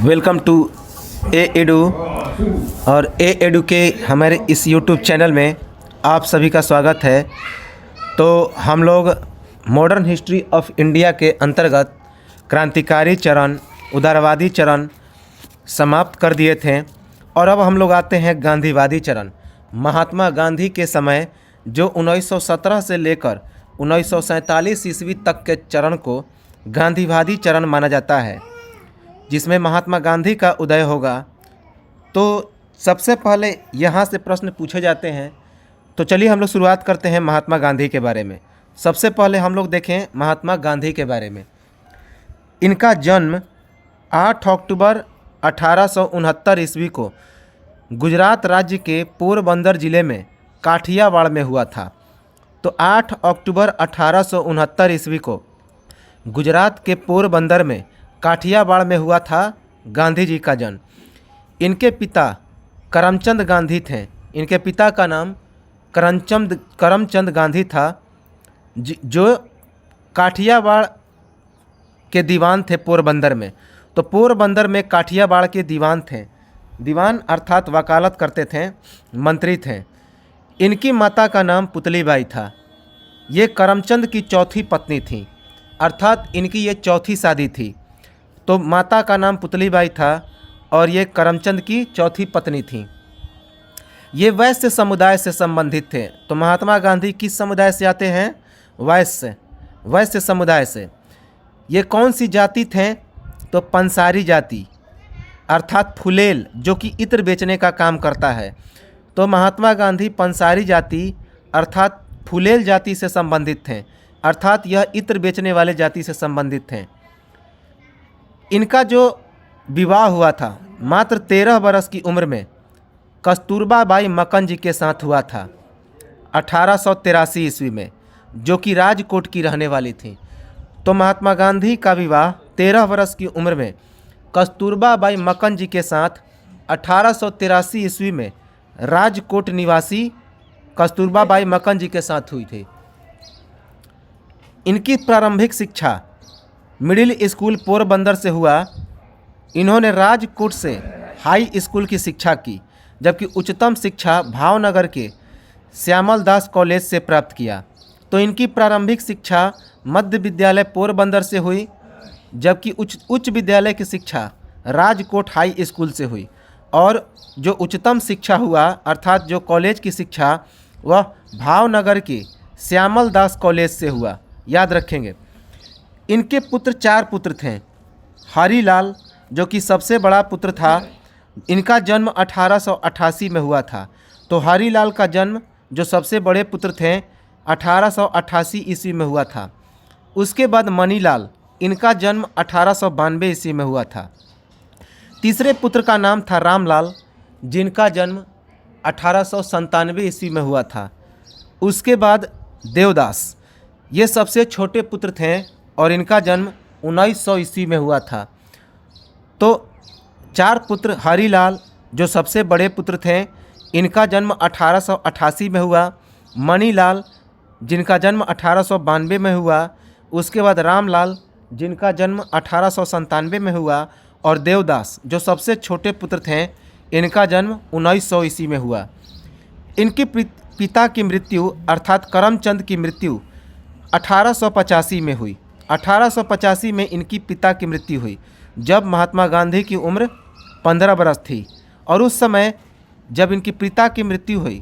Welcome to A edu और ए edu के हमारे इस यूट्यूब चैनल में आप सभी का स्वागत है। तो हम लोग मॉडर्न हिस्ट्री ऑफ इंडिया के अंतर्गत क्रांतिकारी चरण, उदारवादी चरण समाप्त कर दिए थे और अब हम लोग आते हैं गांधीवादी चरण। महात्मा गांधी के समय जो 1917 से लेकर 1947 ईस्वी तक के चरण को गांधीवादी चरण माना जाता है, जिसमें महात्मा गांधी का उदय होगा। तो सबसे पहले यहाँ से प्रश्न पूछे जाते हैं। तो चलिए हम लोग शुरुआत करते हैं महात्मा गांधी के बारे में। सबसे पहले हम लोग देखें महात्मा गांधी के बारे में। इनका जन्म 8 अक्टूबर 1869 ईस्वी को गुजरात राज्य के पोरबंदर ज़िले में काठियावाड़ में हुआ था। तो 8 अक्टूबर 1869 ईस्वी को गुजरात के पोरबंदर में काठियावाड़ में हुआ था गांधी जी का जन्म। इनके पिता करमचंद गांधी थे। इनके पिता का नाम करमचंद गांधी था, जो काठियावाड़ के दीवान थे पोरबंदर में। तो पोरबंदर में काठियावाड़ के दीवान थे। दीवान अर्थात वकालत करते थे, मंत्री थे। इनकी माता का नाम पुतलीबाई था। ये करमचंद की चौथी पत्नी थी, अर्थात इनकी ये चौथी शादी थी। तो माता का नाम पुतलीबाई था और ये करमचंद की चौथी पत्नी थी। ये वैश्य समुदाय से संबंधित थे। तो महात्मा गांधी किस समुदाय से आते हैं? वैश्य समुदाय से। ये कौन सी जाति थे? तो पंसारी जाति, अर्थात फुलेल, जो कि इत्र बेचने का काम करता है। तो महात्मा गांधी पंसारी जाति अर्थात फुलेल जाति से संबंधित थे, अर्थात यह इत्र बेचने वाले जाति से संबंधित थे। इनका जो विवाह हुआ था मात्र 13 बरस की उम्र में कस्तूरबा बाई मक्कन जी के साथ हुआ था 1883 ईस्वी में, जो कि राजकोट की रहने वाली थी। तो महात्मा गांधी का विवाह 13 बरस की उम्र में कस्तूरबा बाई मक्कन जी के साथ 1883 ईस्वी में राजकोट निवासी कस्तूरबा बाई मक्कन जी के साथ हुई थी। इनकी प्रारंभिक शिक्षा मिडिल स्कूल पोरबंदर से हुआ। इन्होंने राजकोट से हाई स्कूल की शिक्षा की, जबकि उच्चतम शिक्षा भावनगर के श्यामल दास कॉलेज से प्राप्त किया। तो इनकी प्रारंभिक शिक्षा मध्य विद्यालय पोरबंदर से हुई, जबकि उच्च विद्यालय की शिक्षा राजकोट हाई स्कूल से हुई। और जो उच्चतम शिक्षा हुआ अर्थात जो कॉलेज की शिक्षा वह भावनगर के श्यामल दास कॉलेज से हुआ, याद रखेंगे। इनके पुत्र 4 पुत्र थे। हरीलाल, जो कि सबसे बड़ा पुत्र था, इनका जन्म 1888 में हुआ था। तो हरीलाल का जन्म, जो सबसे बड़े पुत्र थे, 1888 ईस्वी में हुआ था। उसके बाद मनीलाल, इनका जन्म 1892 ईस्वी में हुआ था। तीसरे पुत्र का नाम था रामलाल, जिनका जन्म 1897 ईस्वी में हुआ था। उसके बाद देवदास, ये सबसे छोटे पुत्र थे और इनका जन्म 1900 ईस्वी में हुआ था। तो 4 पुत्र हरीलाल, जो सबसे बड़े पुत्र थे, इनका जन्म 1888 में हुआ। मणिलाल, जिनका जन्म 1892 में हुआ। उसके बाद रामलाल, जिनका जन्म 1897 में हुआ। और देवदास, जो सबसे छोटे पुत्र थे, इनका जन्म 1900 ईस्वी में हुआ। इनके पिता की मृत्यु अर्थात करमचंद की मृत्यु 1885 में हुई। 1885 में इनकी पिता की मृत्यु हुई, जब महात्मा गांधी की उम्र 15 बरस थी। और उस समय जब इनके पिता की मृत्यु हुई,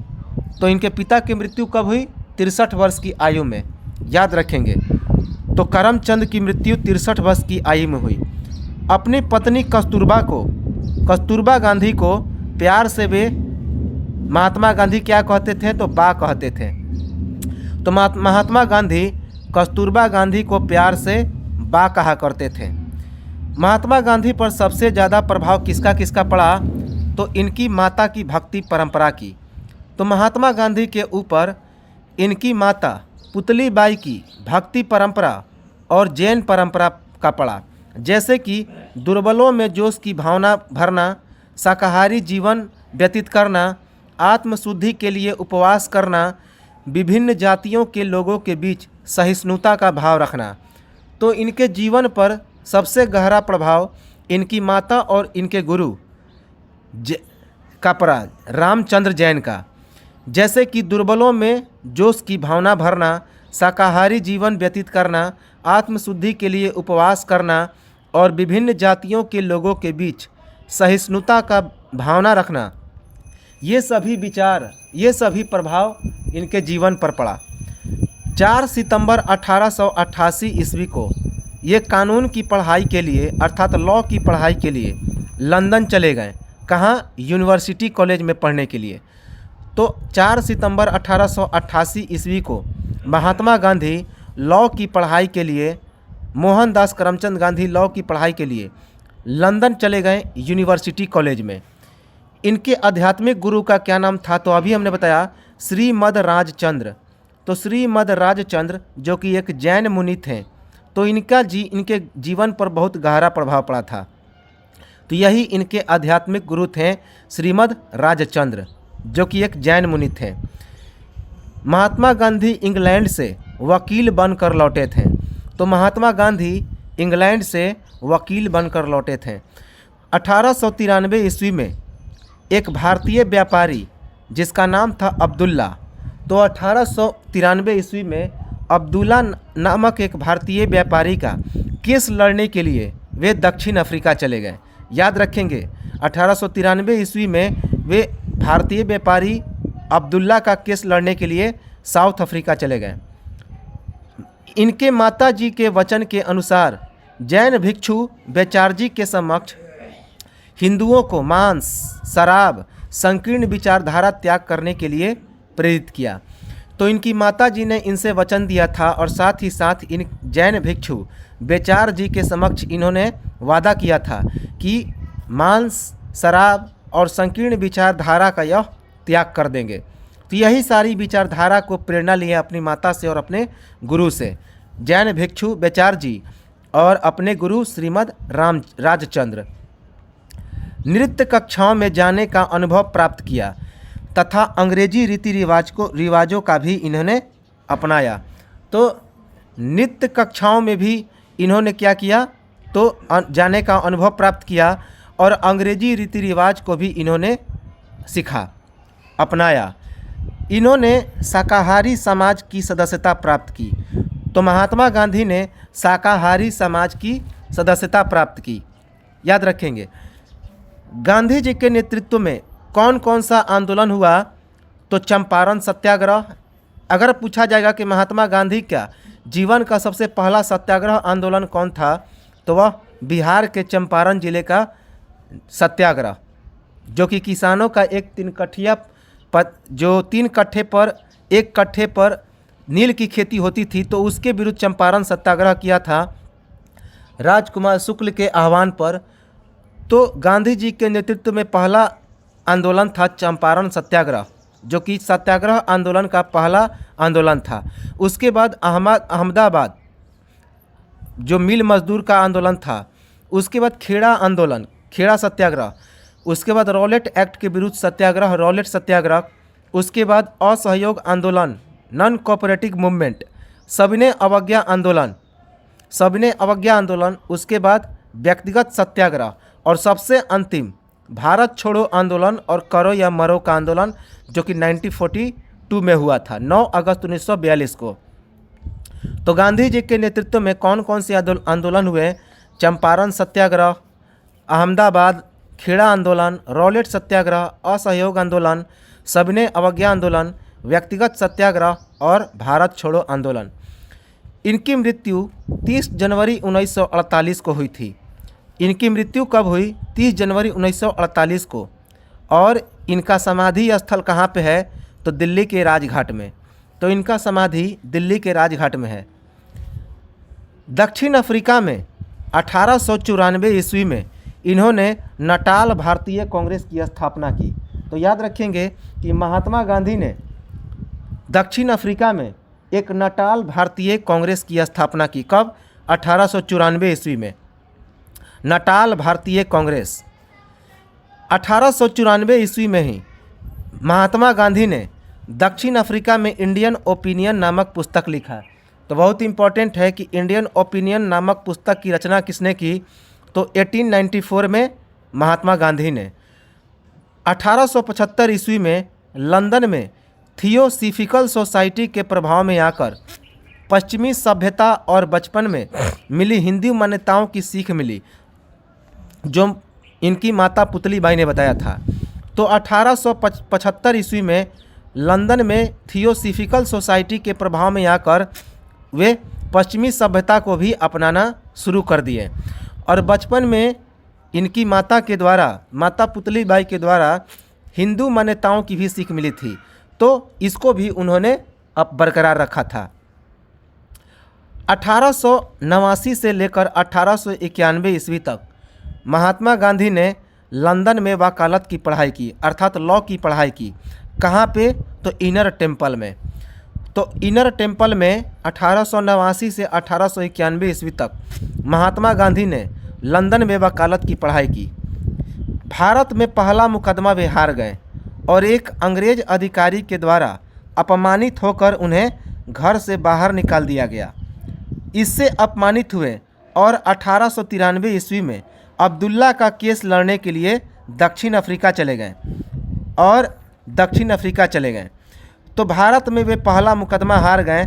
तो इनके पिता की मृत्यु कब हुई? 63 वर्ष की आयु में, याद रखेंगे। तो करमचंद की मृत्यु 63 वर्ष की आयु में हुई। अपनी पत्नी कस्तूरबा गांधी को प्यार से वे महात्मा गांधी क्या कहते थे? तो बा कहते थे। तो महात्मा गांधी कस्तूरबा गांधी को प्यार से बा कहा करते थे। महात्मा गांधी पर सबसे ज़्यादा प्रभाव किसका पड़ा? तो इनकी माता की भक्ति परंपरा की। तो महात्मा गांधी के ऊपर इनकी माता पुतलीबाई की भक्ति परंपरा और जैन परंपरा का पड़ा, जैसे कि दुर्बलों में जोश की भावना भरना, शाकाहारी जीवन व्यतीत करना, आत्मशुद्धि के लिए उपवास करना, विभिन्न जातियों के लोगों के बीच सहिष्णुता का भाव रखना। तो इनके जीवन पर सबसे गहरा प्रभाव इनकी माता और इनके गुरु का अपराध रामचंद्र जैन का, जैसे कि दुर्बलों में जोश की भावना भरना, शाकाहारी जीवन व्यतीत करना, आत्मशुद्धि के लिए उपवास करना और विभिन्न जातियों के लोगों के बीच सहिष्णुता का भावना रखना, ये सभी विचार, ये सभी प्रभाव इनके जीवन पर पड़ा। 4 सितंबर 1888 ईस्वी को ये कानून की पढ़ाई के लिए अर्थात लॉ की पढ़ाई के लिए लंदन चले गए। कहाँ? यूनिवर्सिटी कॉलेज में पढ़ने के लिए। तो 4 सितंबर 1888 ईस्वी को महात्मा गांधी लॉ की पढ़ाई के लिए, मोहनदास करमचंद गांधी लॉ की पढ़ाई के लिए लंदन चले गए यूनिवर्सिटी कॉलेज में। इनके आध्यात्मिक गुरु का क्या नाम था? तो अभी हमने बताया श्रीमद राजचंद्र। तो श्रीमद राजचंद्र जो कि एक जैन मुनि थे, तो इनके जीवन पर बहुत गहरा प्रभाव पड़ा था। तो यही इनके आध्यात्मिक गुरु थे श्रीमद राजचंद्र जो कि एक जैन मुनि थे। महात्मा गांधी इंग्लैंड से वकील बनकर लौटे थे। तो महात्मा गांधी इंग्लैंड से वकील बनकर लौटे थे। 1893 ईस्वी में एक भारतीय व्यापारी जिसका नाम था अब्दुल्ला, तो 1893 ईस्वी में अब्दुल्ला नामक एक भारतीय व्यापारी का केस लड़ने के लिए वे दक्षिण अफ्रीका चले गए। याद रखेंगे 1893 ईस्वी में वे भारतीय व्यापारी अब्दुल्ला का केस लड़ने के लिए साउथ अफ्रीका चले गए। इनके माता जी के वचन के अनुसार जैन भिक्षु बेचार्जी के समक्ष हिंदुओं को मांस, शराब, संकीर्ण विचारधारा त्याग करने के लिए प्रेरित किया। तो इनकी माता जी ने इनसे वचन दिया था और साथ ही साथ इन जैन भिक्षु बेचार जी के समक्ष इन्होंने वादा किया था कि मांस, शराब और संकीर्ण विचारधारा का यह त्याग कर देंगे। तो यही सारी विचारधारा को प्रेरणा लिए अपनी माता से और अपने गुरु से, जैन भिक्षु बेचार जी और अपने गुरु श्रीमद राजचंद्र। नृत्य कक्षाओं में जाने का अनुभव प्राप्त किया तथा अंग्रेजी रीति रिवाजों का भी इन्होंने अपनाया। तो नृत्य कक्षाओं में भी इन्होंने क्या किया? तो जाने का अनुभव प्राप्त किया और अंग्रेजी रीति रिवाज को भी इन्होंने सीखा, अपनाया। इन्होंने शाकाहारी समाज की सदस्यता प्राप्त की। तो महात्मा गांधी ने शाकाहारी समाज की सदस्यता प्राप्त की। याद रखेंगे गांधी जी के नेतृत्व में कौन कौन सा आंदोलन हुआ? तो चंपारण सत्याग्रह। अगर पूछा जाएगा कि महात्मा गांधी का जीवन का सबसे पहला सत्याग्रह आंदोलन कौन था, तो वह बिहार के चंपारण जिले का सत्याग्रह, जो कि किसानों का एक 3 कट्ठिया जो 3 कट्ठे पर 1 कट्ठे पर नील की खेती होती थी, तो उसके विरुद्ध चंपारण सत्याग्रह किया था राजकुमार शुक्ल के आह्वान पर। तो गांधी जी के नेतृत्व में पहला आंदोलन था चंपारण सत्याग्रह, जो कि सत्याग्रह आंदोलन का पहला आंदोलन था। उसके बाद अहमदाबाद जो मिल मजदूर का आंदोलन था, उसके बाद खेड़ा आंदोलन, खेड़ा सत्याग्रह, उसके बाद रॉलेट एक्ट के विरुद्ध सत्याग्रह, रॉलेट सत्याग्रह, उसके बाद असहयोग आंदोलन, नॉन कोऑपरेटिव मूवमेंट, सविनय अवज्ञा आंदोलन, सविनय अवज्ञा आंदोलन, उसके बाद व्यक्तिगत सत्याग्रह और सबसे अंतिम भारत छोड़ो आंदोलन और करो या मरो का आंदोलन, जो कि 1942 में हुआ था, 9 अगस्त 1942 को। तो गांधी जी के नेतृत्व में कौन कौन से आंदोलन हुए? चंपारण सत्याग्रह, अहमदाबाद खेड़ा आंदोलन, रॉलेट सत्याग्रह, असहयोग आंदोलन, सविनय अवज्ञा आंदोलन, व्यक्तिगत सत्याग्रह और भारत छोड़ो आंदोलन। इनकी मृत्यु 30 जनवरी 1948 को हुई थी। इनकी मृत्यु कब हुई? 30 जनवरी 1948 को। और इनका समाधि स्थल कहाँ पे है? तो दिल्ली के राजघाट में। तो इनका समाधि दिल्ली के राजघाट में है। दक्षिण अफ्रीका में 1894 ईस्वी में इन्होंने नटाल भारतीय कांग्रेस की स्थापना की। तो याद रखेंगे कि महात्मा गांधी ने दक्षिण अफ्रीका में एक नटाल भारतीय कांग्रेस की स्थापना की। कब? 1894 ईस्वी में नटाल भारतीय कांग्रेस। 1894 ईस्वी में ही महात्मा गांधी ने दक्षिण अफ्रीका में इंडियन ओपिनियन नामक पुस्तक लिखा। तो बहुत इंपॉर्टेंट है कि इंडियन ओपिनियन नामक पुस्तक की रचना किसने की? तो 1894 में महात्मा गांधी ने 1875 ईस्वी में लंदन में थियोसॉफिकल सोसाइटी के प्रभाव में आकर पश्चिमी सभ्यता और बचपन में मिली हिंदू मान्यताओं की सीख मिली, जो इनकी माता पुतली बाई ने बताया था। तो 1875 ईस्वी में लंदन में थियोसॉफिकल सोसाइटी के प्रभाव में आकर वे पश्चिमी सभ्यता को भी अपनाना शुरू कर दिए और बचपन में इनकी माता के द्वारा, माता पुतली बाई के द्वारा हिंदू मान्यताओं की भी सीख मिली थी, तो इसको भी उन्होंने अब बरकरार रखा था। 1889 से लेकर 1891 ईस्वी तक महात्मा गांधी ने लंदन में वकालत की पढ़ाई की, अर्थात लॉ की पढ़ाई की। कहाँ पे? तो इनर टेम्पल में। तो इनर टेम्पल में 1889 से 1891 ईस्वी तक महात्मा गांधी ने लंदन में वकालत की पढ़ाई की। भारत में पहला मुकदमा वे हार गए और एक अंग्रेज अधिकारी के द्वारा अपमानित होकर उन्हें घर से बाहर निकाल दिया गया। इससे अपमानित हुए और 1893 ईस्वी में अब्दुल्ला का केस लड़ने के लिए दक्षिण अफ्रीका चले गए। तो भारत में वे पहला मुकदमा हार गए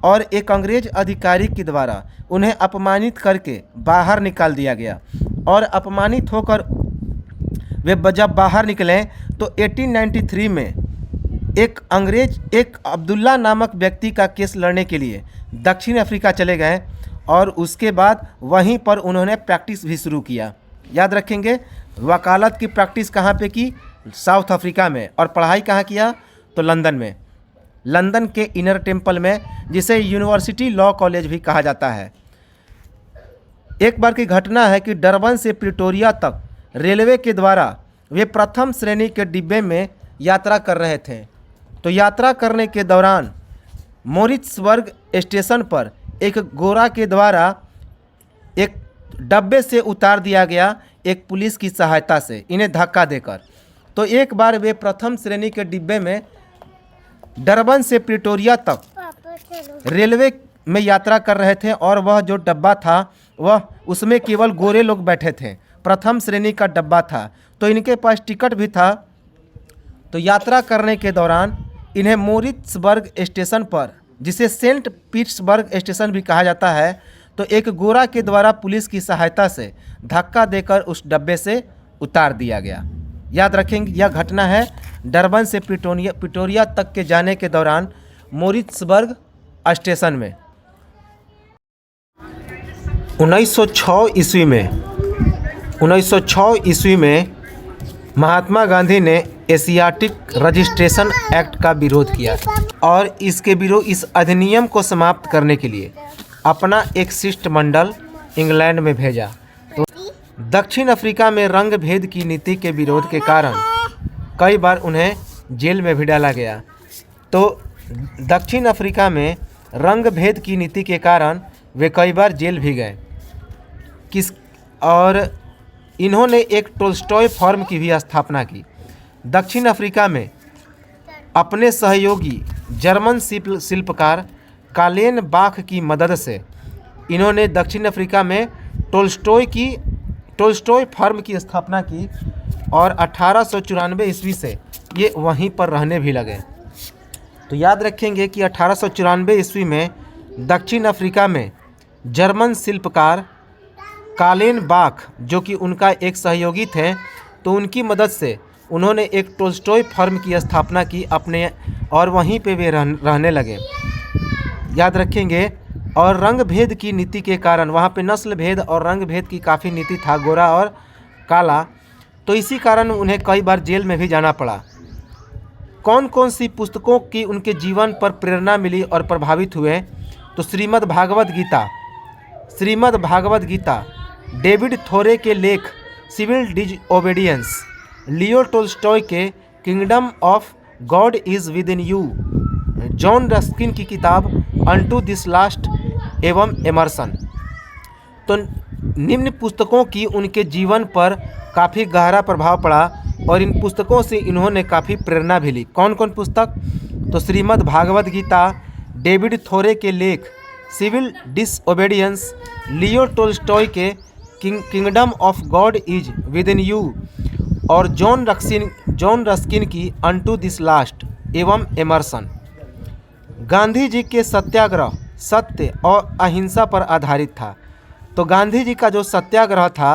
और एक अंग्रेज अधिकारी के द्वारा उन्हें अपमानित करके बाहर निकाल दिया गया और अपमानित होकर वे जब बाहर निकले तो 1893 में एक अब्दुल्ला नामक व्यक्ति का केस लड़ने के लिए दक्षिण अफ्रीका चले गए और उसके बाद वहीं पर उन्होंने प्रैक्टिस भी शुरू किया। याद रखेंगे, वकालत की प्रैक्टिस कहाँ पे की? साउथ अफ्रीका में। और पढ़ाई कहाँ किया? तो लंदन में, लंदन के इनर टेम्पल में, जिसे यूनिवर्सिटी लॉ कॉलेज भी कहा जाता है। एक बार की घटना है कि डरबन से प्रिटोरिया तक रेलवे के द्वारा वे प्रथम श्रेणी के डिब्बे में यात्रा कर रहे थे। तो यात्रा करने के दौरान मोरित्सबर्ग स्टेशन पर एक गोरा के द्वारा एक डब्बे से उतार दिया गया, एक पुलिस की सहायता से, इन्हें धक्का देकर। तो एक बार वे प्रथम श्रेणी के डिब्बे में डरबन से प्रिटोरिया तक रेलवे में यात्रा कर रहे थे और वह जो डब्बा था वह उसमें केवल गोरे लोग बैठे थे, प्रथम श्रेणी का डब्बा था, तो इनके पास टिकट भी था। तो यात्रा करने के दौरान इन्हें मोरित्सबर्ग स्टेशन पर, जिसे सेंट पीटर्सबर्ग स्टेशन भी कहा जाता है, तो एक गोरा के द्वारा पुलिस की सहायता से धक्का देकर उस डब्बे से उतार दिया गया। याद रखेंगे, यह घटना है डरबन से प्रिटोरिया तक के जाने के दौरान मोरित्सबर्ग स्टेशन में। 1906 ईस्वी में महात्मा गांधी ने एशियाटिक रजिस्ट्रेशन एक्ट का विरोध किया और इस अधिनियम को समाप्त करने के लिए अपना एक शिष्टमंडल इंग्लैंड में भेजा। तो दक्षिण अफ्रीका में रंग भेद की नीति के विरोध के कारण कई बार उन्हें जेल में भी डाला गया। तो दक्षिण अफ्रीका में रंग भेद की नीति के कारण वे कई बार जेल भी गए। और इन्होंने एक टोल्स्टॉय फर्म की भी स्थापना की। दक्षिण अफ्रीका में अपने सहयोगी जर्मन शिल्पकार कालेन बाख की मदद से इन्होंने दक्षिण अफ्रीका में टोल्स्टॉय फर्म की स्थापना की और 1894 ईस्वी से ये वहीं पर रहने भी लगे। तो याद रखेंगे कि 1894 ईस्वी में दक्षिण अफ्रीका में जर्मन शिल्पकार कालेन बाख, जो कि उनका एक सहयोगी थे, तो उनकी मदद से उन्होंने एक टोल्स्टॉय फर्म की स्थापना की अपने, और वहीं पे वे रहने लगे। याद रखेंगे, और रंग भेद की नीति के कारण वहाँ पे नस्ल भेद और रंग भेद की काफ़ी नीति था, गोरा और काला, तो इसी कारण उन्हें कई बार जेल में भी जाना पड़ा। कौन कौन सी पुस्तकों की उनके जीवन पर प्रेरणा मिली और प्रभावित हुए? तो श्रीमद् भागवत गीता, डेविड थोरे के लेख सिविल डिसओबीडियंस, लियो टोल्स्टॉय के kingdom of God is with in you, John Ruskin की किताब अनटू दिस लास्ट एवं एमर्सन। तो निम्न पुस्तकों की उनके जीवन पर काफ़ी गहरा प्रभाव पड़ा और इन पुस्तकों से इन्होंने काफ़ी प्रेरणा भी ली। कौन कौन पुस्तक? तो श्रीमद् भागवत गीता, डेविड थोरे के लेख सिविल डिसओबीडियंस, लियो टोल्स्टॉय के kingdom of God is with in you और जॉन रस्किन की अनटू दिस लास्ट एवं एमर्सन। गांधी जी के सत्याग्रह सत्य और अहिंसा पर आधारित था। तो गांधी जी का जो सत्याग्रह था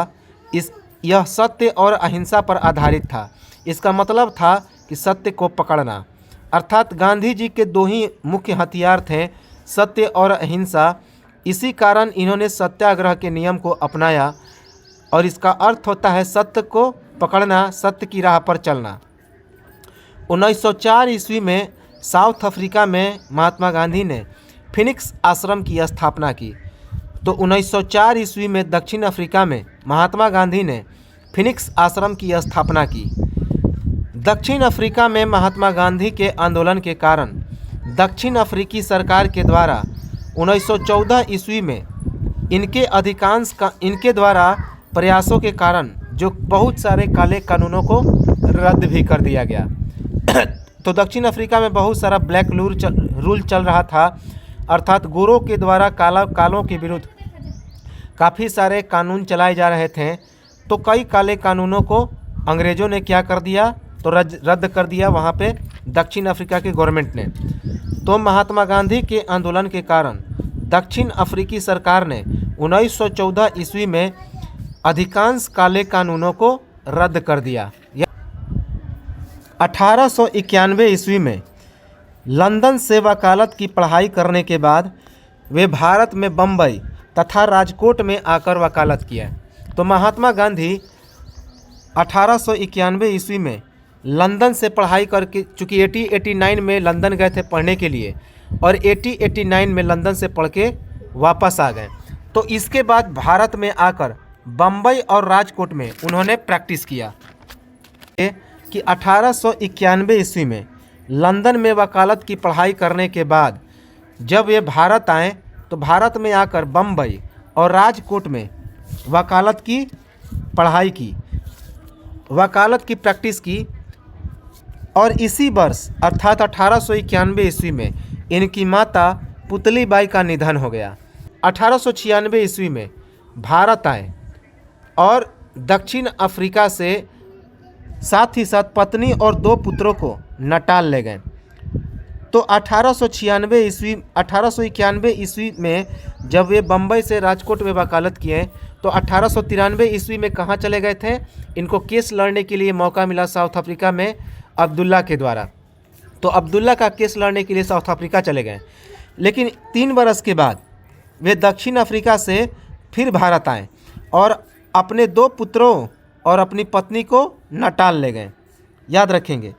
यह सत्य और अहिंसा पर आधारित था। इसका मतलब था कि सत्य को पकड़ना, अर्थात गांधी जी के दो ही मुख्य हथियार थे, सत्य और अहिंसा। इसी कारण इन्होंने सत्याग्रह के नियम को अपनाया और इसका अर्थ होता है सत्य को पकड़ना, सत्य की राह पर चलना। 1904 ईस्वी में साउथ अफ्रीका में महात्मा गांधी ने फिनिक्स आश्रम की स्थापना की। तो 1904 ईस्वी में दक्षिण अफ्रीका में महात्मा गांधी ने फिनिक्स आश्रम की स्थापना की। दक्षिण अफ्रीका में महात्मा गांधी के आंदोलन के कारण दक्षिण अफ्रीकी सरकार के द्वारा 1914 ईस्वी में इनके द्वारा प्रयासों के कारण जो बहुत सारे काले कानूनों को रद्द भी कर दिया गया। तो दक्षिण अफ्रीका में बहुत सारा ब्लैक रूल चल रहा था, अर्थात गोरों के द्वारा कालों के विरुद्ध काफ़ी सारे कानून चलाए जा रहे थे। तो कई काले कानूनों को अंग्रेज़ों ने क्या कर दिया, तो रद्द कर दिया वहाँ पे दक्षिण अफ्रीका की गवर्नमेंट ने। तो महात्मा गांधी के आंदोलन के कारण दक्षिण अफ्रीकी सरकार ने 1914 ईस्वी में अधिकांश काले कानूनों को रद्द कर दिया। 1891 ईस्वी में लंदन से वकालत की पढ़ाई करने के बाद वे भारत में बम्बई तथा राजकोट में आकर वकालत किया। तो महात्मा गांधी 1891 ईस्वी में लंदन से पढ़ाई करके, चूँकि 1889 में लंदन गए थे पढ़ने के लिए और 1889 में लंदन से पढ़ के वापस आ गए। तो इसके बाद भारत में आकर बम्बई और राजकोट में उन्होंने प्रैक्टिस किया। कि 1891 ईस्वी में लंदन में वकालत की पढ़ाई करने के बाद जब ये भारत आए तो भारत में आकर बम्बई और राजकोट में वकालत की पढ़ाई की, वकालत की प्रैक्टिस की। और इसी वर्ष अर्थात 1891 ईस्वी में इनकी माता पुतली बाई का निधन हो गया। 1896 ईस्वी में भारत आए और दक्षिण अफ्रीका से साथ ही साथ पत्नी और 2 पुत्रों को नटाल ले गए। तो 1891 ईस्वी में जब वे बम्बई से राजकोट में वकालत किए तो 1893 ईस्वी में कहाँ चले गए थे, इनको केस लड़ने के लिए मौका मिला साउथ अफ्रीका में अब्दुल्ला के द्वारा। तो अब्दुल्ला का केस लड़ने के लिए साउथ अफ्रीका चले गए, लेकिन 3 बरस के बाद वे दक्षिण अफ्रीका से फिर भारत आए और अपने 2 पुत्रों और अपनी पत्नी को नटाल ले गए। याद रखेंगे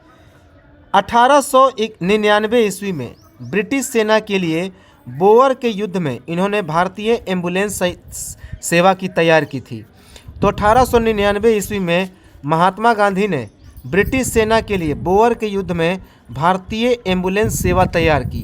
1899 ईस्वी में ब्रिटिश सेना के लिए बोअर के युद्ध में इन्होंने भारतीय एम्बुलेंस सेवा की तैयार की थी। तो 1899 ईस्वी में महात्मा गांधी ने ब्रिटिश सेना के लिए बोअर के युद्ध में भारतीय एम्बुलेंस सेवा तैयार की।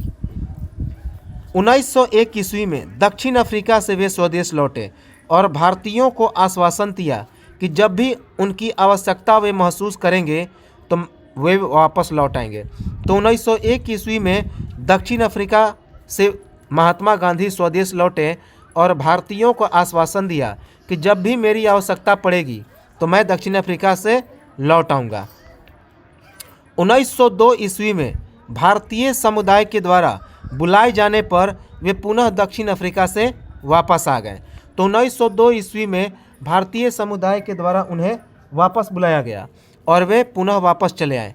1901 ईस्वी में दक्षिण अफ्रीका से वे स्वदेश लौटे और भारतीयों को आश्वासन दिया कि जब भी उनकी आवश्यकता वे महसूस करेंगे तो वे वापस लौट आएंगे। तो 1901 ईस्वी में दक्षिण अफ्रीका से महात्मा गांधी स्वदेश लौटे और भारतीयों को आश्वासन दिया कि जब भी मेरी आवश्यकता पड़ेगी तो मैं दक्षिण अफ्रीका से लौट आऊँगा। 1902 ईस्वी में भारतीय समुदाय के द्वारा बुलाए जाने पर वे पुनः दक्षिण अफ्रीका से वापस आ गए। तो 1902 ईस्वी में भारतीय समुदाय के द्वारा उन्हें वापस बुलाया गया और वे पुनः वापस चले आए।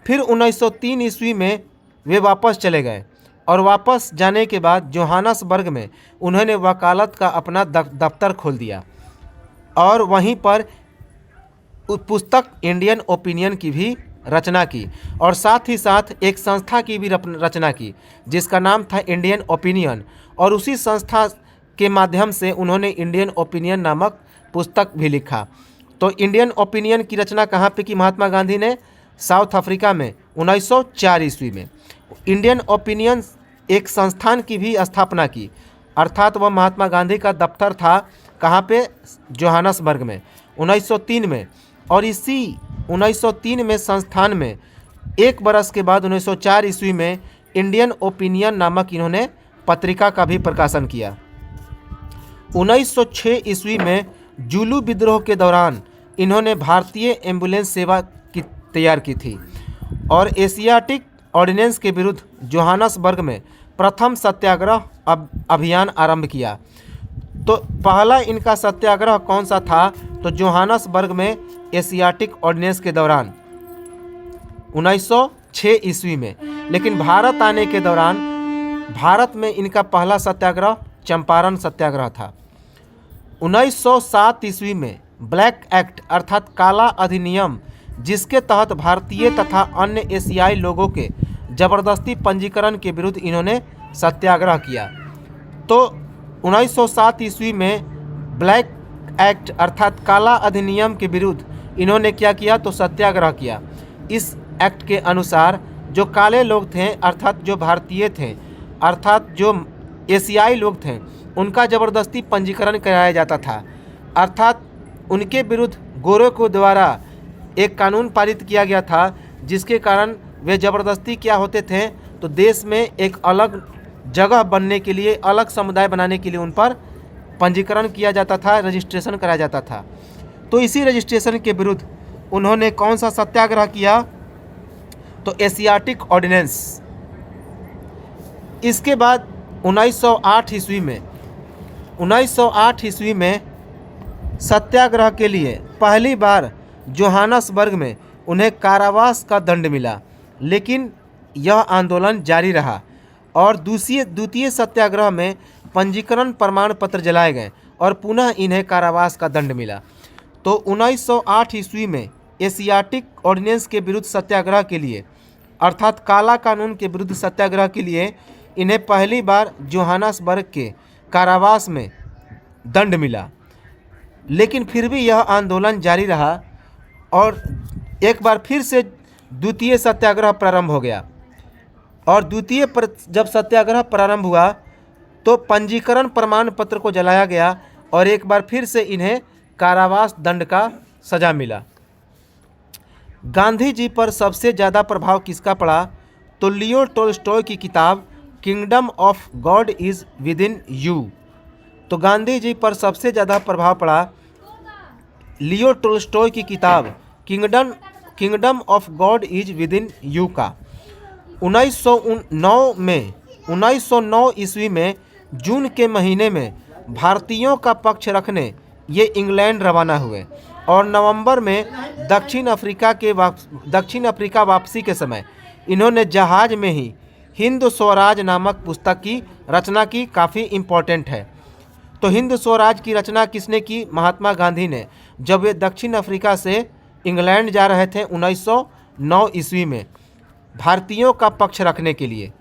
फिर 1903 ईस्वी में वे वापस चले गए और वापस जाने के बाद जोहानसबर्ग में उन्होंने वकालत का अपना दफ्तर खोल दिया और वहीं पर पुस्तक इंडियन ओपिनियन की भी रचना की और साथ ही साथ एक संस्था की भी रचना की जिसका नाम था इंडियन ओपिनियन। और उसी संस्था के माध्यम से उन्होंने इंडियन ओपिनियन नामक पुस्तक भी लिखा। तो इंडियन ओपिनियन की रचना कहाँ पे की महात्मा गांधी ने? साउथ अफ्रीका में 1904 ईस्वी में। इंडियन ओपिनियन एक संस्थान की भी स्थापना की, अर्थात वह महात्मा गांधी का दफ्तर था कहाँ पे? जोहानसबर्ग में 1903 में। और इसी 1903 में संस्थान में 1 बरस के बाद 1904 ईस्वी में इंडियन ओपिनियन नामक इन्होंने पत्रिका का भी प्रकाशन किया। 1906 ईस्वी में जुलू विद्रोह के दौरान इन्होंने भारतीय एम्बुलेंस सेवा की तैयार की थी और एशियाटिक ऑर्डिनेंस के विरुद्ध जोहानसबर्ग में प्रथम सत्याग्रह अभियान आरंभ किया। तो पहला इनका सत्याग्रह कौन सा था? तो जोहानसबर्ग में एशियाटिक ऑर्डिनेंस के दौरान 1906 ईस्वी में। लेकिन भारत आने के दौरान भारत में इनका पहला सत्याग्रह चंपारण सत्याग्रह था। 1907 ईस्वी में ब्लैक एक्ट अर्थात काला अधिनियम, जिसके तहत भारतीय तथा अन्य एशियाई लोगों के जबरदस्ती पंजीकरण के विरुद्ध इन्होंने सत्याग्रह किया। तो 1907 ईस्वी में ब्लैक एक्ट अर्थात काला अधिनियम के विरुद्ध इन्होंने क्या किया? तो सत्याग्रह किया। इस एक्ट के अनुसार जो काले लोग थे अर्थात जो भारतीय थे अर्थात जो एशियाई लोग थे उनका ज़बरदस्ती पंजीकरण कराया जाता था, अर्थात उनके विरुद्ध गोरों को द्वारा एक कानून पारित किया गया था जिसके कारण वे ज़बरदस्ती क्या होते थे? तो देश में एक अलग जगह बनने के लिए, अलग समुदाय बनाने के लिए उन पर पंजीकरण किया जाता था, रजिस्ट्रेशन कराया जाता था। तो इसी रजिस्ट्रेशन के विरुद्ध उन्होंने कौन सा सत्याग्रह किया? तो एशियाटिक ऑर्डिनेंस। इसके बाद 1908 ईस्वी में सत्याग्रह के लिए पहली बार जोहानसबर्ग में उन्हें कारावास का दंड मिला, लेकिन यह आंदोलन जारी रहा और द्वितीय सत्याग्रह में पंजीकरण प्रमाण पत्र जलाए गए और पुनः इन्हें कारावास का दंड मिला। तो 1908 ईस्वी में एशियाटिक ऑर्डिनेंस के विरुद्ध सत्याग्रह के लिए अर्थात काला कानून के विरुद्ध सत्याग्रह के लिए इन्हें पहली बार जोहानसबर्ग के कारावास में दंड मिला, लेकिन फिर भी यह आंदोलन जारी रहा और एक बार फिर से द्वितीय सत्याग्रह प्रारंभ हो गया। और जब सत्याग्रह प्रारंभ हुआ तो पंजीकरण प्रमाण पत्र को जलाया गया और एक बार फिर से इन्हें कारावास दंड का सजा मिला। गांधी जी पर सबसे ज़्यादा प्रभाव किसका पड़ा? तो लियो टोल्स्टॉय की किताब kingdom of God is with in you. तो गांधी जी पर सबसे ज़्यादा प्रभाव पड़ा लियो टोल्स्टॉय की किताब kingdom of God is with in you का। 1909 ईस्वी में जून के महीने में भारतीयों का पक्ष रखने ये इंग्लैंड रवाना हुए और नवंबर में दक्षिण अफ्रीका वापसी के समय इन्होंने जहाज में ही हिंद स्वराज नामक पुस्तक की रचना की। काफ़ी इम्पोर्टेंट है। तो हिंद स्वराज की रचना किसने की? महात्मा गांधी ने, जब वे दक्षिण अफ्रीका से इंग्लैंड जा रहे थे 1909 ईस्वी में भारतीयों का पक्ष रखने के लिए,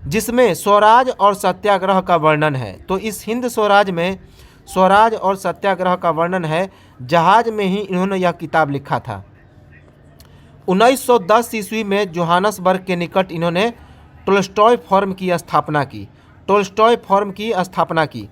जिसमें स्वराज और सत्याग्रह का वर्णन है। तो इस हिंद स्वराज में स्वराज और सत्याग्रह का वर्णन है। जहाज में ही इन्होंने यह किताब लिखा था। 1910 ईस्वी में जोहानसबर्ग के निकट इन्होंने टोल्स्टॉय फॉर्म की स्थापना की।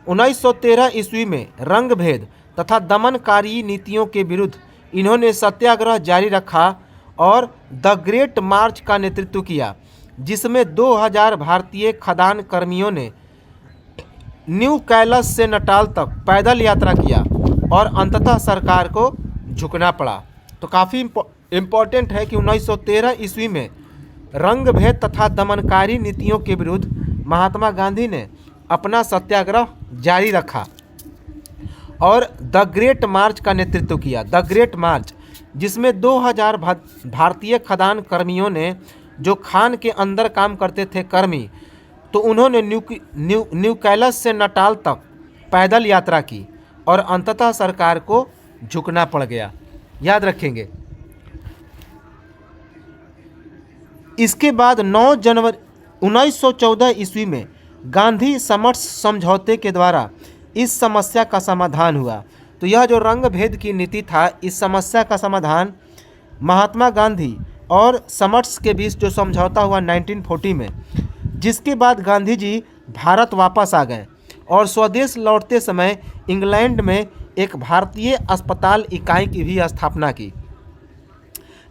1913 ईस्वी में रंगभेद तथा दमनकारी नीतियों के विरुद्ध इन्होंने सत्याग्रह जारी रखा और द ग्रेट मार्च का नेतृत्व किया, जिसमें 2000 भारतीय खदान कर्मियों ने न्यू कैलस से नटाल तक पैदल यात्रा किया और अंततः सरकार को झुकना पड़ा। तो काफ़ी इम्पोर्टेंट है कि 1913 ईस्वी में रंगभेद तथा दमनकारी नीतियों के विरुद्ध महात्मा गांधी ने अपना सत्याग्रह जारी रखा और द ग्रेट मार्च का नेतृत्व किया। द ग्रेट मार्च, जिसमें 2000 भारतीय खदान कर्मियों ने, जो खान के अंदर काम करते थे कर्मी, तो उन्होंने न्यू कैलस से नटाल तक पैदल यात्रा की और अंततः सरकार को झुकना पड़ गया। याद रखेंगे। इसके बाद 9 जनवरी 1914 ईस्वी में गांधी समरस समझौते के द्वारा इस समस्या का समाधान हुआ। तो यह जो रंग भेद की नीति था, इस समस्या का समाधान महात्मा गांधी और समरस के बीच जो समझौता हुआ 1940 में, जिसके बाद गांधी जी भारत वापस आ गए और स्वदेश लौटते समय इंग्लैंड में एक भारतीय अस्पताल इकाई की भी स्थापना की,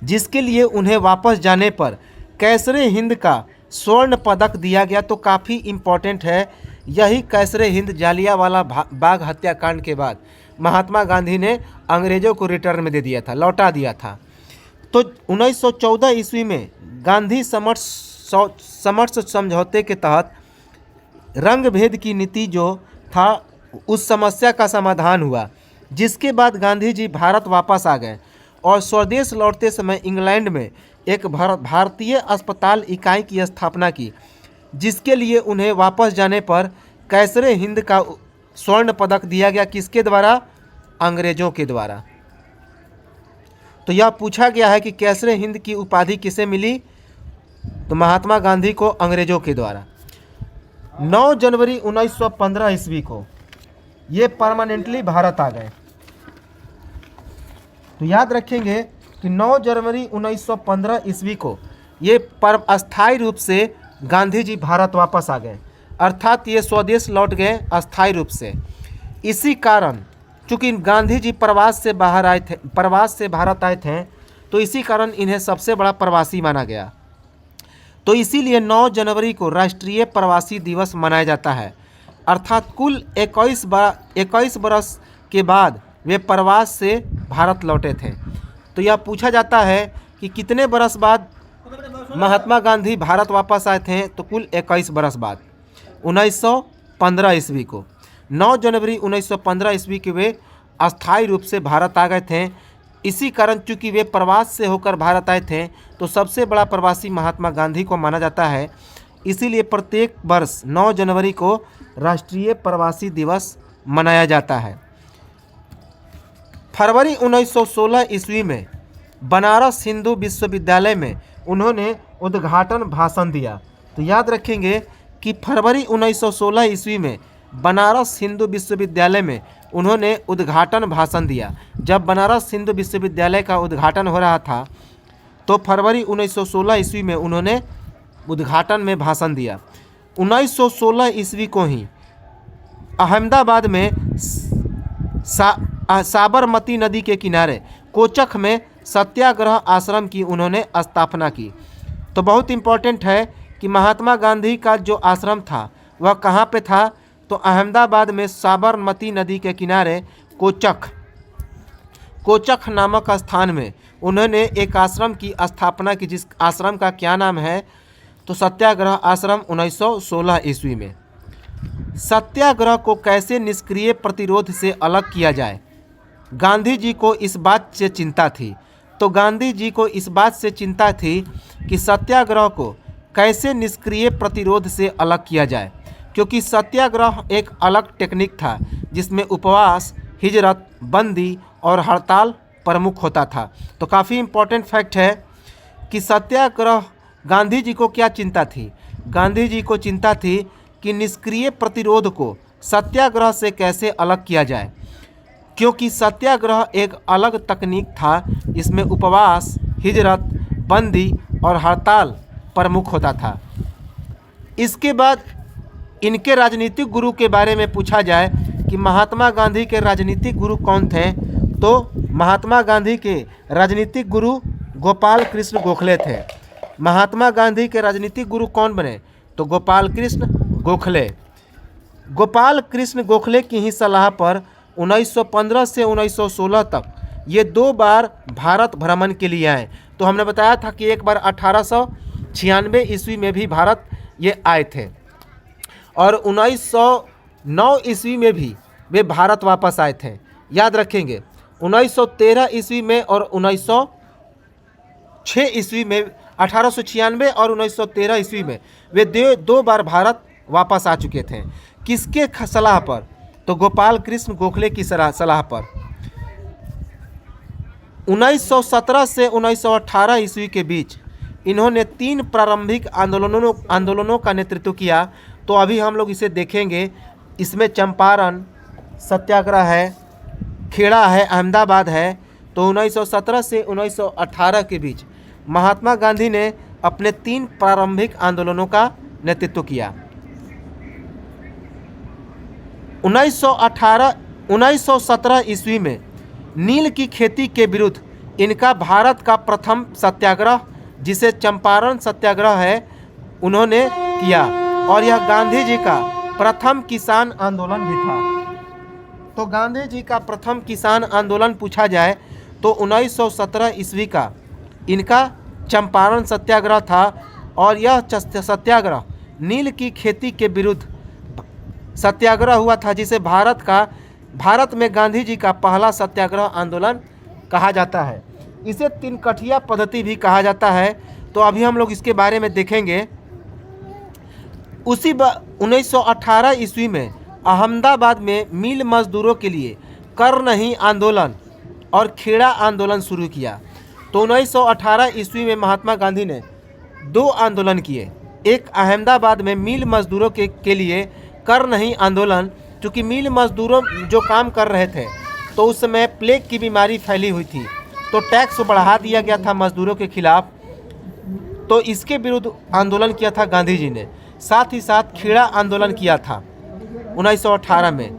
जिसके लिए उन्हें वापस जाने पर कैसरे हिंद का स्वर्ण पदक दिया गया। तो काफ़ी इम्पोर्टेंट है। यही कैसरे हिंद जालियांवाला बाग हत्याकांड के बाद महात्मा गांधी ने अंग्रेज़ों को रिटर्न में दे दिया था, लौटा दिया था। तो 1914 ईस्वी में गांधी समरस समझौते के तहत रंग भेद की नीति जो था उस समस्या का समाधान हुआ, जिसके बाद गांधी जी भारत वापस आ गए और स्वदेश लौटते समय इंग्लैंड में एक भारतीय अस्पताल इकाई की स्थापना की, जिसके लिए उन्हें वापस जाने पर कैसरे हिंद का स्वर्ण पदक दिया गया। किसके द्वारा? अंग्रेजों के द्वारा। तो यह पूछा गया है कि कैसरे हिंद की उपाधि किसे मिली? तो महात्मा गांधी को अंग्रेजों के द्वारा। 9 जनवरी 1915 ईस्वी को ये परमानेंटली भारत आ गए। तो याद रखेंगे कि 9 जनवरी 1915 ईस्वी को ये अस्थायी रूप से गांधी जी भारत वापस आ गए, अर्थात ये स्वदेश लौट गए अस्थायी रूप से। इसी कारण चूँकि गांधी जी प्रवास से भारत आए थे, तो इसी कारण इन्हें सबसे बड़ा प्रवासी माना गया। तो इसीलिए 9 जनवरी को राष्ट्रीय प्रवासी दिवस मनाया जाता है, अर्थात कुल 21 बरस के बाद वे प्रवास से भारत लौटे थे। तो यह पूछा जाता है कि कितने बरस बाद महात्मा गांधी भारत वापस आए थे? तो कुल 21 बरस बाद 1915 ईस्वी को 9 जनवरी 1915 ईस्वी के वे अस्थायी रूप से भारत आ गए थे। इसी कारण चूँकि वे प्रवास से होकर भारत आए थे, तो सबसे बड़ा प्रवासी महात्मा गांधी को माना जाता है। इसीलिए प्रत्येक वर्ष 9 जनवरी को राष्ट्रीय प्रवासी दिवस मनाया जाता है। फरवरी 1916 ईस्वी में बनारस हिंदू विश्वविद्यालय में उन्होंने उद्घाटन भाषण दिया। तो याद रखेंगे कि फरवरी 1916 ईस्वी में बनारस हिंदू विश्वविद्यालय में उन्होंने उद्घाटन भाषण दिया। जब बनारस हिंदू विश्वविद्यालय का उद्घाटन हो रहा था, तो फरवरी 1916 ईस्वी में उन्होंने उद्घाटन में भाषण दिया। 1916 ईस्वी को ही अहमदाबाद में साबरमती नदी के किनारे कोचक में सत्याग्रह आश्रम की उन्होंने स्थापना की। तो बहुत इम्पोर्टेंट है कि महात्मा गांधी का जो आश्रम था वह कहाँ पे था? तो अहमदाबाद में साबरमती नदी के किनारे कोचक नामक स्थान में उन्होंने एक आश्रम की स्थापना की, जिस आश्रम का क्या नाम है? तो सत्याग्रह आश्रम 1916 ईस्वी में। सत्याग्रह को कैसे निष्क्रिय प्रतिरोध से अलग किया जाए, गांधी जी को इस बात से चिंता थी। तो गांधी जी को इस बात से चिंता थी कि सत्याग्रह को कैसे निष्क्रिय प्रतिरोध से अलग किया जाए, क्योंकि सत्याग्रह एक अलग टेक्निक था जिसमें उपवास, हिजरत, बंदी और हड़ताल प्रमुख होता था। तो काफ़ी इम्पोर्टेंट फैक्ट है कि सत्याग्रह गांधी जी को क्या चिंता थी? गांधी जी को चिंता थी कि निष्क्रिय प्रतिरोध को सत्याग्रह से कैसे अलग किया जाए, क्योंकि सत्याग्रह एक अलग तकनीक था जिसमें उपवास, हिजरत, बंदी और हड़ताल प्रमुख होता था। इसके बाद इनके राजनीतिक गुरु के बारे में पूछा जाए कि महात्मा गांधी के राजनीतिक गुरु कौन थे, तो महात्मा गांधी के राजनीतिक गुरु गोपाल कृष्ण गोखले थे। महात्मा गांधी के राजनीतिक गुरु कौन बने? तो गोपाल कृष्ण गोखले। गोपाल कृष्ण गोखले की ही सलाह पर 1915 से 1916 तक ये 2 बार भारत भ्रमण के लिए आए। तो हमने बताया था कि एक बार 1896 ईस्वी में भी भारत ये आए थे और 1909 ईस्वी में भी वे भारत वापस आए थे। याद रखेंगे 1913 ईस्वी में और 1906 ईस्वी में, 1896 और 1913 ईस्वी में वे 2 बार भारत वापस आ चुके थे। किसके सलाह पर? तो गोपाल कृष्ण गोखले की सलाह पर। 1917 से 1918 ईस्वी के बीच इन्होंने 3 प्रारंभिक आंदोलनों का नेतृत्व किया। तो अभी हम लोग इसे देखेंगे। इसमें चंपारण सत्याग्रह है, खेड़ा है, अहमदाबाद है। तो 1917 से 1918 के बीच महात्मा गांधी ने अपने 3 प्रारंभिक आंदोलनों का नेतृत्व किया। 1917 ईस्वी में नील की खेती के विरुद्ध इनका भारत का प्रथम सत्याग्रह, जिसे चंपारण सत्याग्रह है, उन्होंने किया और यह गांधी जी का प्रथम किसान आंदोलन भी था। तो गांधी जी का प्रथम किसान आंदोलन पूछा जाए तो 1917 ईस्वी का इनका चंपारण सत्याग्रह था और यह सत्याग्रह नील की खेती के विरुद्ध सत्याग्रह हुआ था, जिसे भारत में गांधी जी का पहला सत्याग्रह आंदोलन कहा जाता है। इसे तिनकठिया पद्धति भी कहा जाता है। तो अभी हम लोग इसके बारे में देखेंगे। उसी 1918 ईस्वी में अहमदाबाद में मिल मजदूरों के लिए करनही आंदोलन और खेड़ा आंदोलन शुरू किया। तो 1918 ईस्वी में महात्मा गांधी ने दो आंदोलन किए। एक अहमदाबाद में मिल मजदूरों के लिए करनही आंदोलन, चूँकि मिल मजदूरों जो काम कर रहे थे तो उस समय प्लेग की बीमारी फैली हुई थी, तो टैक्स बढ़ा दिया गया था मजदूरों के खिलाफ। तो इसके विरुद्ध आंदोलन किया था गांधी जी ने। साथ ही साथ खेड़ा आंदोलन किया था 1918 में।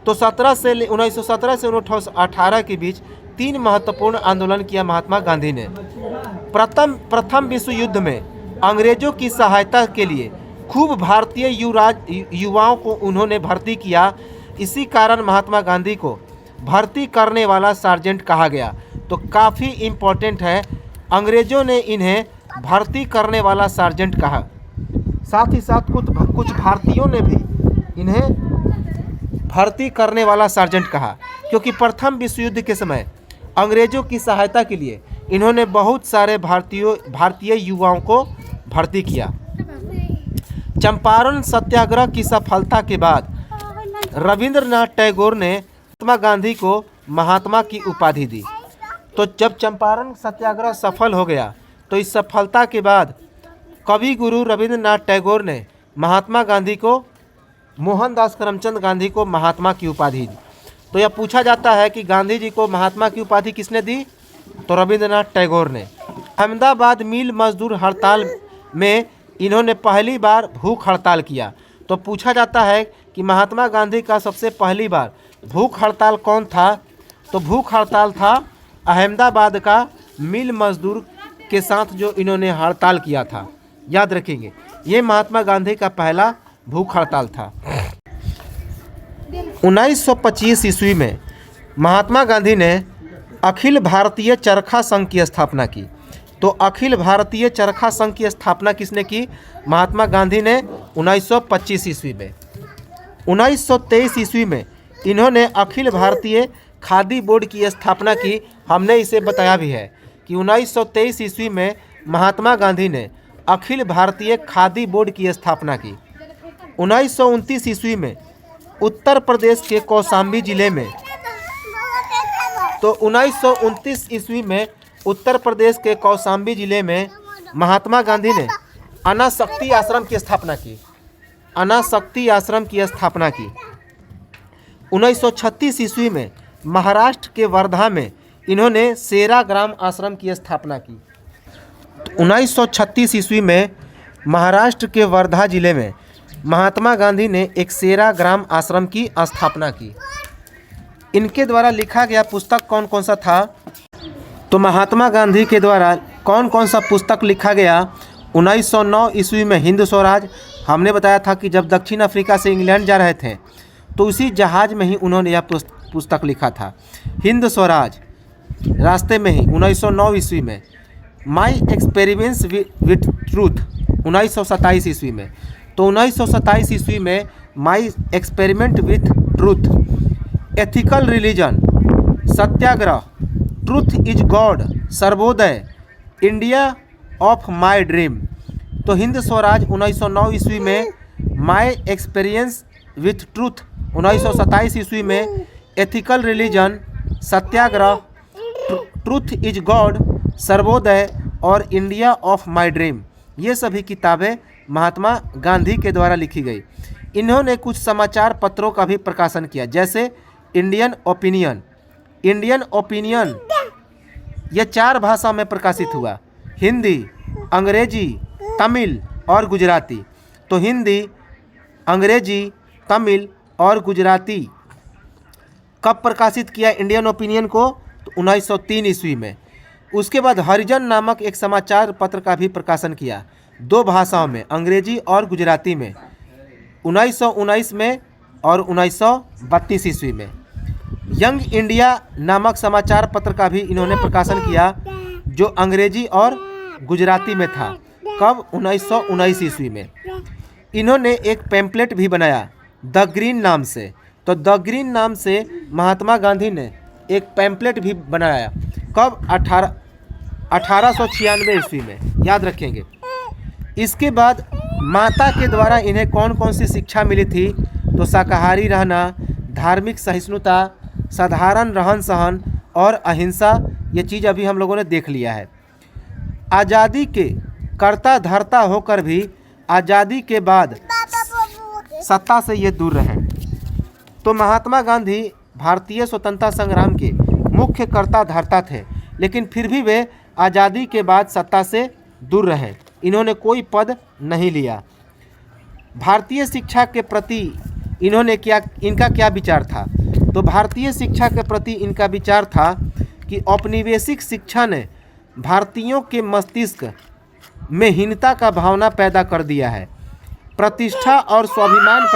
तो 1917 से 1918 के बीच 3 महत्वपूर्ण आंदोलन किया महात्मा गांधी ने। प्रथम विश्व युद्ध में अंग्रेजों की सहायता के लिए खूब भारतीय युवाओं को उन्होंने भर्ती किया। इसी कारण महात्मा गांधी को भर्ती करने वाला सार्जेंट कहा गया। तो काफ़ी इम्पोर्टेंट है, अंग्रेजों ने इन्हें भर्ती करने वाला सार्जेंट कहा। साथ ही साथ कुछ भारतीयों ने भी इन्हें भर्ती करने वाला सार्जेंट कहा, क्योंकि प्रथम विश्व युद्ध के समय अंग्रेजों की सहायता के लिए इन्होंने बहुत सारे भारतीय युवाओं को भर्ती किया। चंपारण सत्याग्रह की सफलता के बाद रविंद्रनाथ टैगोर ने महात्मा गांधी को महात्मा की उपाधि दी। तो जब चंपारण सत्याग्रह सफल हो गया तो इस सफलता के बाद कवि गुरु रविंद्रनाथ टैगोर ने महात्मा गांधी को, मोहनदास करमचंद गांधी को महात्मा की उपाधि दी। तो यह पूछा जाता है कि गांधी जी को महात्मा की उपाधि किसने दी? तो रविंद्रनाथ टैगोर ने। अहमदाबाद मिल मजदूर हड़ताल में इन्होंने पहली बार भूख हड़ताल किया। तो पूछा जाता है कि महात्मा गांधी का सबसे पहली बार भूख हड़ताल कौन था? तो भूख हड़ताल था अहमदाबाद का मिल मजदूर के साथ जो इन्होंने हड़ताल किया था। याद रखेंगे, ये महात्मा गांधी का पहला भूख हड़ताल था। 1925 ईस्वी में महात्मा गांधी ने अखिल भारतीय चरखा संघ की स्थापना की। तो अखिल भारतीय चरखा संघ की स्थापना किसने की? महात्मा गांधी ने 1925 ईस्वी में। 1923 ईस्वी में इन्होंने अखिल भारतीय खादी बोर्ड की स्थापना की। हमने इसे बताया भी है कि 1923 ईस्वी में महात्मा गांधी ने अखिल भारतीय खादी बोर्ड की स्थापना की। 1929 ईस्वी में उत्तर प्रदेश के कौशाम्बी जिले में, तो 1929 ईस्वी में उत्तर प्रदेश के कौशाम्बी जिले में महात्मा गांधी ने अनाशक्ति आश्रम की स्थापना की। अनाशक्ति आश्रम की स्थापना की। 1936 ईस्वी में महाराष्ट्र के वर्धा में इन्होंने सेराग्राम आश्रम की स्थापना की। 1936 ईस्वी में महाराष्ट्र के वर्धा जिले में महात्मा गांधी ने एक सेराग्राम आश्रम की स्थापना की। इनके द्वारा लिखा गया पुस्तक कौन कौन सा था? तो महात्मा गांधी के द्वारा कौन कौन सा पुस्तक लिखा गया? 1909 ईस्वी में हिंद स्वराज। हमने बताया था कि जब दक्षिण अफ्रीका से इंग्लैंड जा रहे थे तो उसी जहाज़ में ही उन्होंने यह पुस्तक लिखा था, हिंद स्वराज। रास्ते में ही 1909 ईस्वी में माई एक्सपेरिमेंट्स विथ ट्रूथ 1927 ईस्वी में। तो 1927 ईस्वी में my experiment with truth, ethical religion, Satyagraha, truth is God, Sarvodaya, India of my dream. तो हिंद स्वराज 1909 ईस्वी में, माई एक्सपीरियंस विथ ट्रूथ 1927 ईस्वी में, ethical religion, Satyagraha, truth is God, Sarvodaya और इंडिया ऑफ माई ड्रीम, ये सभी किताबें महात्मा गांधी के द्वारा लिखी गई। इन्होंने कुछ समाचार पत्रों का भी प्रकाशन किया, जैसे इंडियन ओपिनियन। इंडियन ओपिनियन यह 4 भाषा में प्रकाशित हुआ, हिंदी, अंग्रेजी, तमिल और गुजराती। तो हिंदी, अंग्रेजी, तमिल और गुजराती कब प्रकाशित किया इंडियन ओपिनियन को? तो 1903 ईस्वी में। उसके बाद हरिजन नामक एक समाचार पत्र का भी प्रकाशन किया 2 भाषाओं में, अंग्रेजी और गुजराती में, 1919 में और 1932 ईस्वी में। यंग इंडिया नामक समाचार पत्र का भी इन्होंने प्रकाशन किया, जो अंग्रेजी और गुजराती में था। कब? 1919 ईस्वी में। इन्होंने एक पैम्पलेट भी बनाया द ग्रीन नाम से। तो द ग्रीन नाम से महात्मा गांधी ने एक पैम्पलेट भी बनाया। कब? 1896 ईस्वी में, याद रखेंगे। इसके बाद माता के द्वारा इन्हें कौन कौन सी शिक्षा मिली थी? तो शाकाहारी रहना, धार्मिक सहिष्णुता, साधारण रहन सहन और अहिंसा। ये चीज़ अभी हम लोगों ने देख लिया है। आज़ादी के कर्ता धर्ता होकर भी आज़ादी के बाद सत्ता से ये दूर रहे। तो महात्मा गांधी भारतीय स्वतंत्रता संग्राम के मुख्य कर्ता धर्ता थे, लेकिन फिर भी वे आज़ादी के बाद सत्ता से दूर रहे। इन्होंने कोई पद नहीं लिया। भारतीय शिक्षा के प्रति इनका क्या विचार था? तो भारतीय शिक्षा के प्रति इनका विचार था कि औपनिवेशिक शिक्षा ने भारतीयों के मस्तिष्क में हीनता का भावना पैदा कर दिया है। प्रतिष्ठा और स्वाभिमान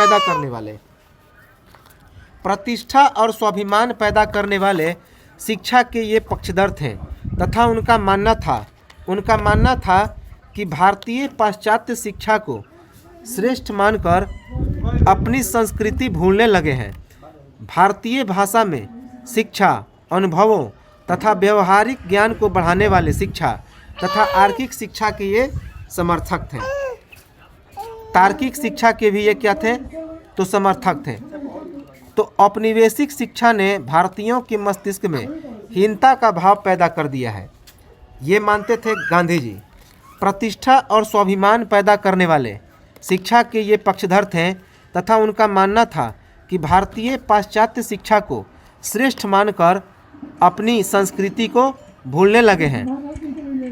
पैदा करने वाले शिक्षा के ये पक्षधर थे, तथा उनका मानना था कि भारतीय पाश्चात्य शिक्षा को श्रेष्ठ मानकर अपनी संस्कृति भूलने लगे हैं। भारतीय भाषा में शिक्षा, अनुभवों तथा व्यवहारिक ज्ञान को बढ़ाने वाले शिक्षा तथा तार्किक शिक्षा के ये समर्थक थे। तार्किक शिक्षा के भी ये क्या थे? तो समर्थक थे। तो औपनिवेशिक शिक्षा ने भारतीयों के मस्तिष्क में हीनता का भाव पैदा कर दिया है, ये मानते थे गांधी जी। प्रतिष्ठा और स्वाभिमान पैदा करने वाले शिक्षा के ये पक्षधर थे, तथा उनका मानना था कि भारतीय पाश्चात्य शिक्षा को श्रेष्ठ मानकर अपनी संस्कृति को भूलने लगे हैं।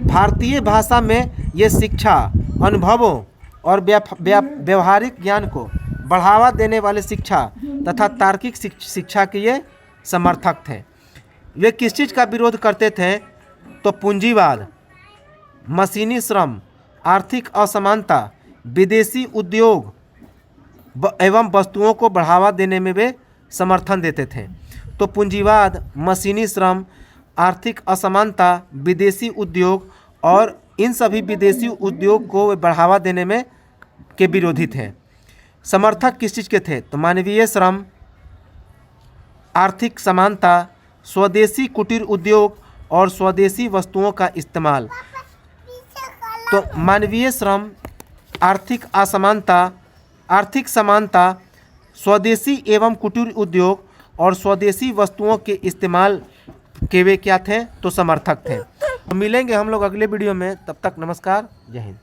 भारतीय भाषा में ये शिक्षा, अनुभवों और व्यवहारिक ज्ञान को बढ़ावा देने वाले शिक्षा तथा तार्किक शिक्षा के ये समर्थक थे। वे किस चीज़ का विरोध करते थे? तो पूंजीवाद, मशीनी श्रम, आर्थिक असमानता, विदेशी उद्योग एवं वस्तुओं को बढ़ावा देने में वे समर्थन देते थे। तो पूंजीवाद, मशीनी श्रम, आर्थिक असमानता, विदेशी उद्योग और इन सभी विदेशी उद्योग को वे बढ़ावा देने में के विरोधी थे। समर्थक किस चीज़ के थे? तो मानवीय श्रम, आर्थिक समानता, स्वदेशी कुटीर उद्योग और स्वदेशी वस्तुओं का इस्तेमाल। तो मानवीय श्रम, आर्थिक समानता, स्वदेशी एवं कुटीर उद्योग और स्वदेशी वस्तुओं के इस्तेमाल के वे क्या थे? तो समर्थक थे। तो मिलेंगे हम लोग अगले वीडियो में, तब तक नमस्कार, जय हिंद।